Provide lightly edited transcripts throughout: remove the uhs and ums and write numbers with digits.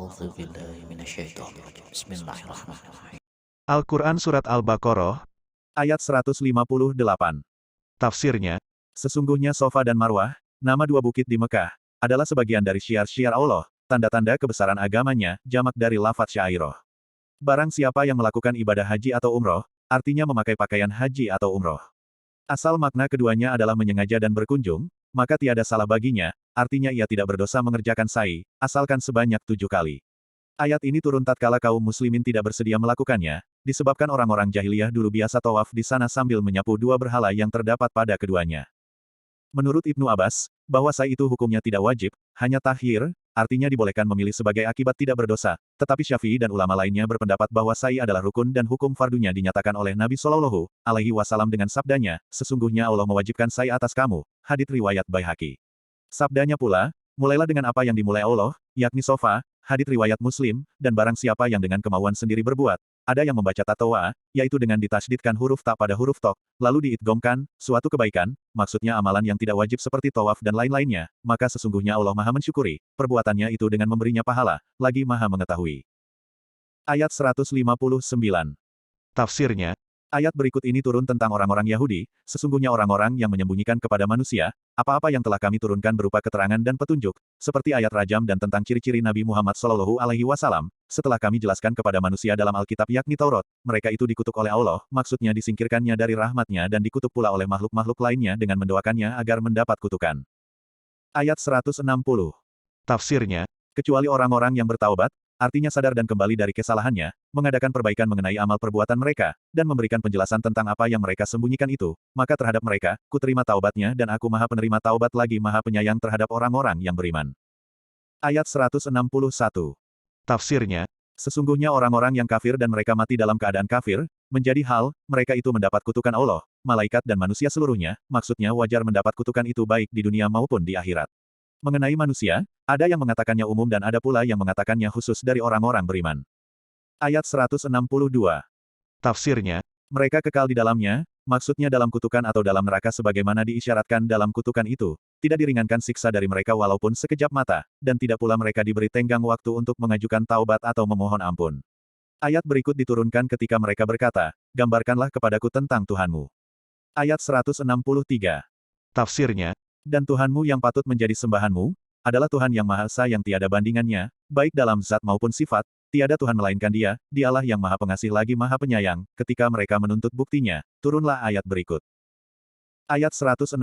أعوذ بالله من الشيطان الرجيم بسم الله الرحمن الرحيم Al-Quran Surat Al-Baqarah, ayat 158. Tafsirnya, sesungguhnya Sofa dan Marwah, nama dua bukit di Mekah, adalah sebagian dari syiar-syiar Allah, tanda-tanda kebesaran agamanya, jamak dari lafaz syairoh. Barang siapa yang melakukan ibadah haji atau umroh, artinya memakai pakaian haji atau umroh. Asal makna keduanya adalah menyengaja dan berkunjung, maka tiada salah baginya, artinya ia tidak berdosa mengerjakan sa'i, asalkan sebanyak 7 kali. Ayat ini turun tatkala kaum muslimin tidak bersedia melakukannya, disebabkan orang-orang jahiliyah dulu biasa tawaf di sana sambil menyapu dua berhala yang terdapat pada keduanya. Menurut Ibnu Abbas, bahwa sa'i itu hukumnya tidak wajib, hanya tahir, artinya dibolehkan memilih sebagai akibat tidak berdosa, tetapi Syafi'i dan ulama lainnya berpendapat bahwa sa'i adalah rukun dan hukum fardunya dinyatakan oleh Nabi Shallallahu Alaihi Wasallam dengan sabdanya, sesungguhnya Allah mewajibkan sa'i atas kamu, hadits riwayat Baihaqi. Sabdanya pula, mulailah dengan apa yang dimulai Allah, yakni sofa, hadits riwayat Muslim, dan barang siapa yang dengan kemauan sendiri berbuat, ada yang membaca tatawa, yaitu dengan ditasydidkan huruf ta pada huruf tok, lalu diidghamkan, suatu kebaikan, maksudnya amalan yang tidak wajib seperti tawaf dan lain-lainnya, maka sesungguhnya Allah Maha mensyukuri, perbuatannya itu dengan memberinya pahala, lagi Maha mengetahui. Ayat 159. Tafsirnya, ayat berikut ini turun tentang orang-orang Yahudi, sesungguhnya orang-orang yang menyembunyikan kepada manusia, apa-apa yang telah kami turunkan berupa keterangan dan petunjuk, seperti ayat rajam dan tentang ciri-ciri Nabi Muhammad Shallallahu Alaihi Wasallam, setelah kami jelaskan kepada manusia dalam Alkitab yakni Taurat, mereka itu dikutuk oleh Allah, maksudnya disingkirkannya dari rahmatnya dan dikutuk pula oleh makhluk-makhluk lainnya dengan mendoakannya agar mendapat kutukan. Ayat 160. Tafsirnya, kecuali orang-orang yang bertaubat, artinya sadar dan kembali dari kesalahannya, mengadakan perbaikan mengenai amal perbuatan mereka, dan memberikan penjelasan tentang apa yang mereka sembunyikan itu, maka terhadap mereka, kuterima taubatnya dan aku Maha penerima taubat lagi Maha penyayang terhadap orang-orang yang beriman. Ayat 161. Tafsirnya, sesungguhnya orang-orang yang kafir dan mereka mati dalam keadaan kafir, menjadi hal, mereka itu mendapat kutukan Allah, malaikat dan manusia seluruhnya, maksudnya wajar mendapat kutukan itu baik di dunia maupun di akhirat. Mengenai manusia, ada yang mengatakannya umum dan ada pula yang mengatakannya khusus dari orang-orang beriman. Ayat 162. Tafsirnya, mereka kekal di dalamnya, maksudnya dalam kutukan atau dalam neraka sebagaimana diisyaratkan dalam kutukan itu, tidak diringankan siksa dari mereka walaupun sekejap mata, dan tidak pula mereka diberi tenggang waktu untuk mengajukan taubat atau memohon ampun. Ayat berikut diturunkan ketika mereka berkata, gambarkanlah kepadaku tentang Tuhanmu. Ayat 163. Tafsirnya, dan Tuhanmu yang patut menjadi sembahanmu, adalah Tuhan yang Maha Esa yang tiada bandingannya, baik dalam zat maupun sifat, tiada Tuhan melainkan Dia, Dialah yang Maha Pengasih lagi Maha Penyayang. Ketika mereka menuntut buktinya, turunlah ayat berikut. Ayat 164.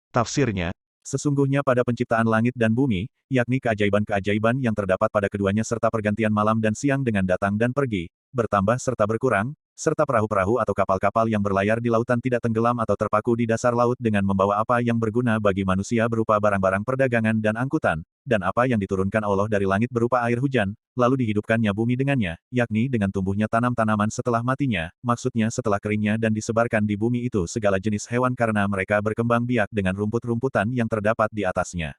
Tafsirnya, sesungguhnya pada penciptaan langit dan bumi, yakni keajaiban-keajaiban yang terdapat pada keduanya serta pergantian malam dan siang dengan datang dan pergi, bertambah serta berkurang, serta perahu-perahu atau kapal-kapal yang berlayar di lautan tidak tenggelam atau terpaku di dasar laut dengan membawa apa yang berguna bagi manusia berupa barang-barang perdagangan dan angkutan, dan apa yang diturunkan Allah dari langit berupa air hujan, lalu dihidupkannya bumi dengannya, yakni dengan tumbuhnya tanam-tanaman setelah matinya, maksudnya setelah keringnya dan disebarkan di bumi itu segala jenis hewan karena mereka berkembang biak dengan rumput-rumputan yang terdapat di atasnya.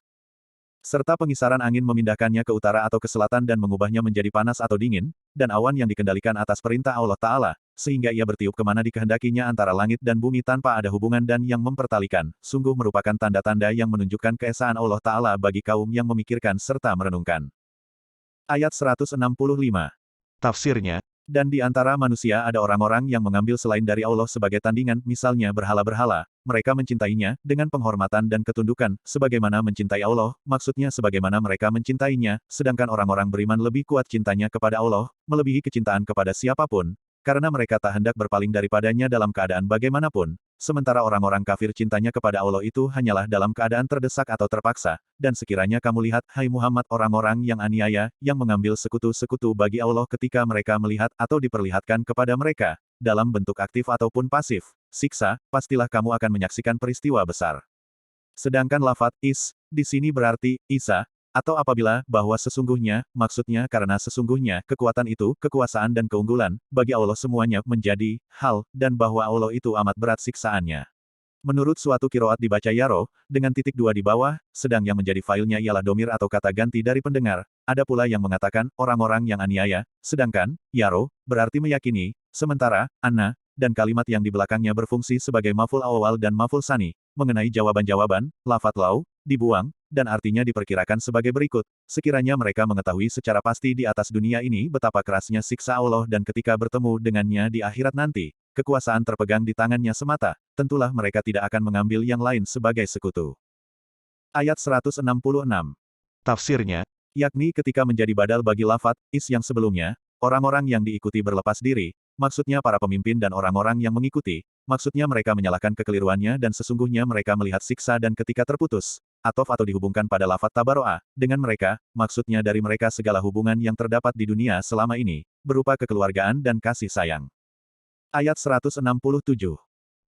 Serta pengisaran angin memindahkannya ke utara atau ke selatan dan mengubahnya menjadi panas atau dingin, dan awan yang dikendalikan atas perintah Allah Ta'ala, sehingga ia bertiup kemana dikehendakinya antara langit dan bumi tanpa ada hubungan dan yang mempertalikan, sungguh merupakan tanda-tanda yang menunjukkan keesaan Allah Ta'ala bagi kaum yang memikirkan serta merenungkan. Ayat 165. Tafsirnya, dan di antara manusia ada orang-orang yang mengambil selain dari Allah sebagai tandingan, misalnya berhala-berhala, mereka mencintainya, dengan penghormatan dan ketundukan, sebagaimana mencintai Allah, maksudnya sebagaimana mereka mencintainya, sedangkan orang-orang beriman lebih kuat cintanya kepada Allah, melebihi kecintaan kepada siapapun, karena mereka tak hendak berpaling daripadanya dalam keadaan bagaimanapun, sementara orang-orang kafir cintanya kepada Allah itu hanyalah dalam keadaan terdesak atau terpaksa, dan sekiranya kamu lihat, hai Muhammad, orang-orang yang aniaya, yang mengambil sekutu-sekutu bagi Allah ketika mereka melihat atau diperlihatkan kepada mereka, dalam bentuk aktif ataupun pasif, siksa, pastilah kamu akan menyaksikan peristiwa besar. Sedangkan lafadz is, di sini berarti, Isa, atau apabila, bahwa sesungguhnya, maksudnya karena sesungguhnya, kekuatan itu, kekuasaan dan keunggulan, bagi Allah semuanya menjadi hal, dan bahwa Allah itu amat berat siksaannya. Menurut suatu kiroat dibaca Yaro, dengan titik 2 di bawah, sedang yang menjadi failnya ialah domir atau kata ganti dari pendengar, ada pula yang mengatakan, orang-orang yang aniaya, sedangkan, Yaro, berarti meyakini, sementara, Anna, dan kalimat yang di belakangnya berfungsi sebagai maf'ul awal dan maf'ul sani, mengenai jawaban-jawaban, lafadz lau, dibuang, dan artinya diperkirakan sebagai berikut, sekiranya mereka mengetahui secara pasti di atas dunia ini betapa kerasnya siksa Allah dan ketika bertemu dengannya di akhirat nanti, kekuasaan terpegang di tangannya semata, tentulah mereka tidak akan mengambil yang lain sebagai sekutu. Ayat 166. Tafsirnya, yakni ketika menjadi badal bagi lafat is yang sebelumnya, orang-orang yang diikuti berlepas diri, maksudnya para pemimpin dan orang-orang yang mengikuti, maksudnya mereka menyalahkan kekeliruannya dan sesungguhnya mereka melihat siksa dan ketika terputus, atau dihubungkan pada lafat tabaro'a, dengan mereka, maksudnya dari mereka segala hubungan yang terdapat di dunia selama ini, berupa kekeluargaan dan kasih sayang. Ayat 167.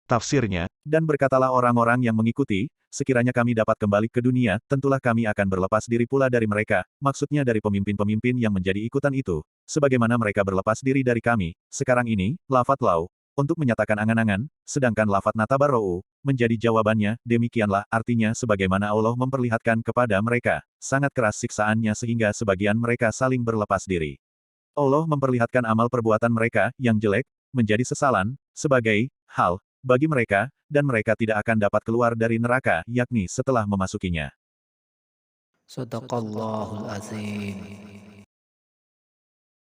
Tafsirnya, dan berkatalah orang-orang yang mengikuti, sekiranya kami dapat kembali ke dunia, tentulah kami akan berlepas diri pula dari mereka, maksudnya dari pemimpin-pemimpin yang menjadi ikutan itu, sebagaimana mereka berlepas diri dari kami, sekarang ini, lafat lau, untuk menyatakan angan-angan, sedangkan lafat natabarro'u, menjadi jawabannya, demikianlah, artinya sebagaimana Allah memperlihatkan kepada mereka, sangat keras siksaannya sehingga sebagian mereka saling berlepas diri. Allah memperlihatkan amal perbuatan mereka, yang jelek, menjadi sesalan, sebagai hal, bagi mereka, dan mereka tidak akan dapat keluar dari neraka, yakni setelah memasukinya. Sadaqallahul azim.